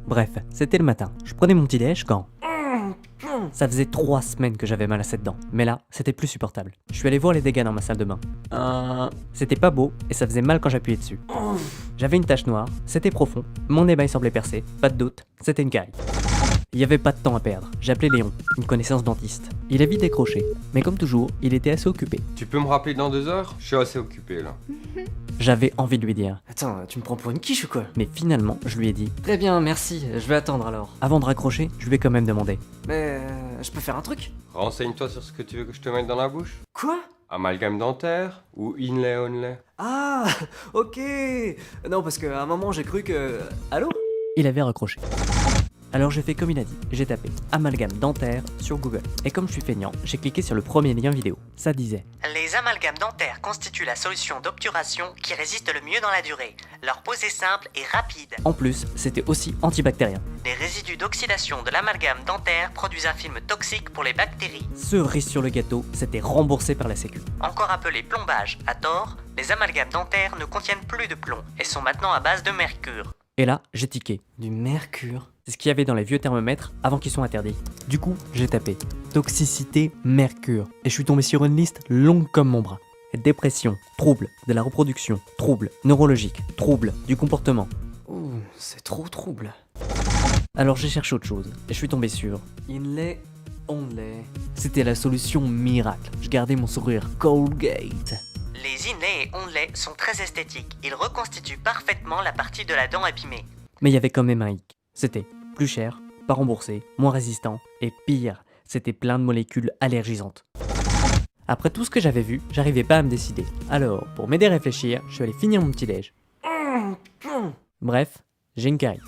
Bref, c'était le matin. Je prenais mon petit déj quand... Ça faisait 3 semaines que j'avais mal à cette dent, mais là, c'était plus supportable. Je suis allé voir les dégâts dans ma salle de bain. C'était pas beau et ça faisait mal quand j'appuyais dessus. J'avais une tache noire, c'était profond, mon émail semblait percé, pas de doute, c'était une carie. Il y avait pas de temps à perdre, j'ai appelé Léon, une connaissance dentiste. Il a vite décroché, mais comme toujours, il était assez occupé. Tu peux me rappeler dans 2 heures? Je suis assez occupé là. J'avais envie de lui dire, Attends, tu me prends pour une quiche ou quoi? mais finalement, je lui ai dit. Très bien, merci, je vais attendre alors. Avant de raccrocher, je lui ai quand même demandé. Mais je peux faire un truc? Renseigne-toi sur ce que tu veux que je te mette dans la bouche. Quoi? Amalgame dentaire ou inlay-onlay? Ah, ok. Non, parce qu'à un moment j'ai cru que... Allô? Il avait raccroché. Alors j'ai fait comme il a dit, j'ai tapé amalgame dentaire sur Google. Et comme je suis feignant, j'ai cliqué sur le premier lien vidéo. Ça disait: Les amalgames dentaires constituent la solution d'obturation qui résiste le mieux dans la durée. Leur pose est simple et rapide. en plus, c'était aussi antibactérien. Les résidus d'oxydation de l'amalgame dentaire produisent un film toxique pour les bactéries. Cerise sur le gâteau, c'était remboursé par la sécu. Encore appelé plombage à tort, les amalgames dentaires ne contiennent plus de plomb et sont maintenant à base de mercure. Et là, j'ai tiqué. Du mercure. C'est ce qu'il y avait dans les vieux thermomètres avant qu'ils soient interdits. Du coup, j'ai tapé toxicité mercure. Et je suis tombé sur une liste longue comme mon bras. Dépression, troubles de la reproduction, troubles neurologiques, troubles du comportement. Ouh, c'est trop trouble. Alors j'ai cherché autre chose, et je suis tombé sur... Inlay, onlay. C'était la solution miracle. Je gardais mon sourire Colgate. Les inlays et onlays sont très esthétiques. Ils reconstituent parfaitement la partie de la dent abîmée. Mais il y avait quand même un hic. C'était plus cher, pas remboursé, moins résistant, et pire, c'était plein de molécules allergisantes. Après tout ce que j'avais vu, j'arrivais pas à me décider. Alors, pour m'aider à réfléchir, je suis allé finir mon petit déj. Bref, j'ai une carie.